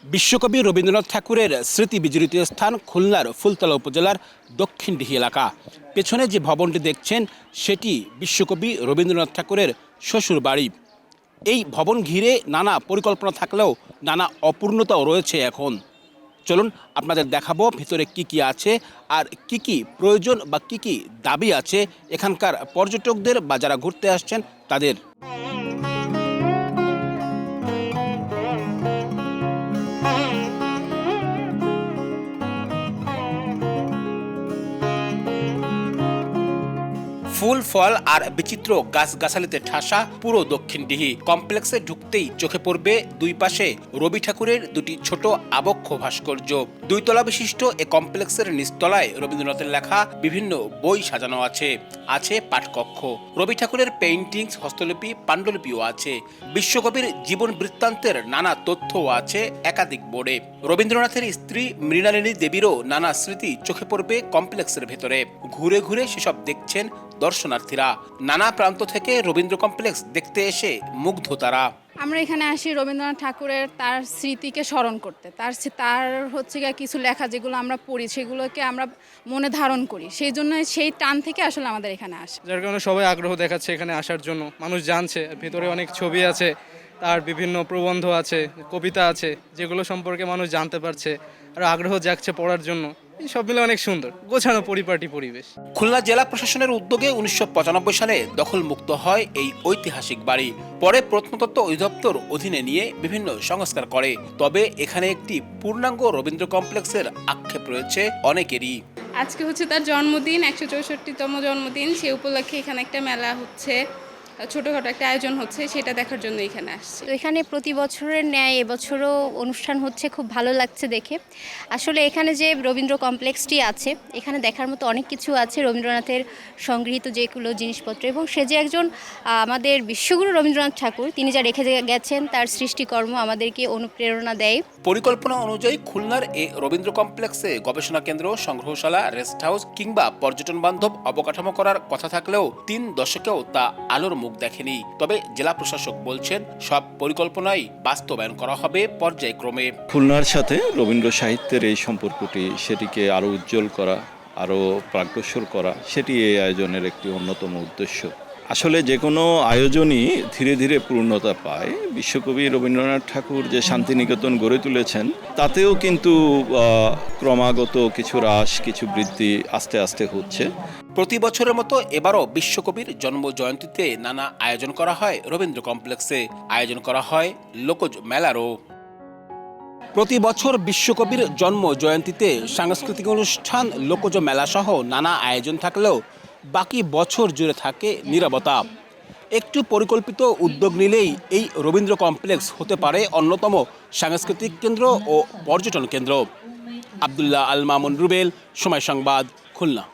বিশ্বকবি রবীন্দ্রনাথ ঠাকুরের স্মৃতি বিজড়িত স্থান খুলনার ফুলতলা উপজেলার দক্ষিণডিহি এলাকা। পেছনে যে ভবনটি দেখছেন সেটি বিশ্বকবি রবীন্দ্রনাথ ঠাকুরের শ্বশুর বাড়ি। এই ভবন ঘিরে নানা পরিকল্পনা থাকলেও নানা অপূর্ণতাও রয়েছে। এখন চলুন আপনাদের দেখাবো ভিতরে কি কি আছে আর কি কি প্রয়োজন বা কি কি দাবি আছে এখানকার পর্যটকদের বা যারা ঘুরতে আসছেন তাদের। ফুল ফল আর বিচিত্র গাছগাছালিতে ঠাসা পুরো দক্ষিণডিহি কমপ্লেক্সে ঢুকতেই চোখে পড়বে দুই পাশে রবি ঠাকুরের দুটি ছোট আবক্ষ ভাস্কর্য। দুই তলা বিশিষ্ট এ কমপ্লেক্সের নিচতলায় রবীন্দ্রনাথের লেখা বিভিন্ন বই সাজানো আছে। আছে পাঠকক্ষ, রবি ঠাকুরের পেইন্টিংস, হস্তলিপি, পাণ্ডুলিপিও আছে। বিশ্বকবির জীবন বৃত্তান্তের নানা তথ্যও আছে একাধিক বোর্ডে। রবীন্দ্রনাথের স্ত্রী মৃণালিনী দেবীরও নানা স্মৃতি চোখে পড়বে কমপ্লেক্সের ভেতরে। ঘুরে ঘুরে সেসব দেখছেন দর্শনার্থীরা। নানা প্রান্ত থেকে রবীন্দ্র কমপ্লেক্স দেখতে এসে মুগ্ধ তারা। আমরা এখানে আসি রবীন্দ্রনাথ ঠাকুরের তার স্মৃতিকে স্মরণ করতে। তার হচ্ছে গিয়ে কিছু লেখা যেগুলো আমরা পড়ি সেগুলোকে আমরা মনে ধারণ করি, সেই জন্য সেই টান থেকে আসলে আমাদের এখানে আসে। যার কারণে সবাই আগ্রহ দেখাচ্ছে এখানে আসার জন্য। মানুষ জানছে ভেতরে অনেক ছবি আছে, তার বিভিন্ন প্রবন্ধ আছে, কবিতা আছে, যেগুলো সম্পর্কে মানুষ জানতে পারছে আর আগ্রহ জাগছে পড়ার জন্য। এই সব মিলে অনেক সুন্দর গোছানো পরিপাটি পরিবেশ। খুলনা জেলা প্রশাসনের উদ্যোগে 1995 সালে দখলমুক্ত হয় এই ঐতিহাসিক বাড়ি। পরে প্রত্নতত্ত্ব অধিদপ্তর অধীনে নিয়ে বিভিন্ন সংস্কার করে। তবে এখানে একটি পূর্ণাঙ্গ রবীন্দ্র কমপ্লেক্সের আক্ষেপ রয়েছে অনেকেরই। আজকে হচ্ছে তার জন্মদিন, 164তম জন্মদিন। সে উপলক্ষে এখানে একটা মেলা হচ্ছে, ছোটখাটো একটা আয়োজন হচ্ছে, সেটা দেখার জন্য এখানে আসছে। তো এখানে প্রতি বছরের ন্যায় এবছরও অনুষ্ঠান হচ্ছে, খুব ভালো লাগছে দেখে। আসলে এখানে যে রবীন্দ্র কমপ্লেক্সটি আছে, এখানে দেখার মতো অনেক কিছু আছে, রবীন্দ্রনাথের সংগৃহীত যেগুলো জিনিসপত্র, এবং সে যে একজন আমাদের বিশ্বগুরু রবীন্দ্রনাথ ঠাকুর, তিনি যা রেখে গেছেন তার সৃষ্টিকর্ম আমাদেরকে অনুপ্রেরণা দেয়। পরিকল্পনা অনুযায়ী খুলনার এই রবীন্দ্র কমপ্লেক্সে গবেষণা কেন্দ্র, সংগ্রহশালা, রেস্ট হাউস কিংবা পর্যটন বান্ধব অবকাঠামো করার কথা থাকলেও 3 দশকেও তা আলোর মুখ দেখেনি। তবে জেলা প্রশাসক বলছেন সব পরিকল্পনাই বাস্তবায়ন করা হবে পর্যায়ক্রমে। খুলনার সাথে রবীন্দ্র সাহিত্যের এই সম্পর্কটি, সেটিকে আরও উজ্জ্বল করা, আরও প্রাগ্রসর করা, সেটি এই আয়োজনের একটি অন্যতম উদ্দেশ্য। আসলে যে কোনো আয়োজনই ধীরে ধীরে পূর্ণতা পায়। বিশ্বকবি রবীন্দ্রনাথ ঠাকুর যে শান্তিনিকেতন গড়ে তুলেছেন, তাতেও কিন্তু ক্রমাগত কিছু হ্রাস, কিছু বৃদ্ধি আস্তে আস্তে হচ্ছে। প্রতি বছরের মতো এবারও বিশ্বকবির জন্ম জয়ন্তীতে নানা আয়োজন করা হয় রবীন্দ্র কমপ্লেক্সে। আয়োজন করা হয় লোকজ মেলারও। প্রতি বছর বিশ্বকবির জন্ম জয়ন্তীতে সাংস্কৃতিক অনুষ্ঠান, লোকজ মেলা সহ নানা আয়োজন থাকলেও বাকি বছর জুড়ে থাকে নীরবতা। একটু পরিকল্পিত উদ্যোগ নিলেই এই রবীন্দ্র কমপ্লেক্স হতে পারে অন্যতম সাংস্কৃতিক কেন্দ্র ও পর্যটন কেন্দ্র। আব্দুল্লাহ আল মামুন রুবেল, সময় সংবাদ, খুলনা।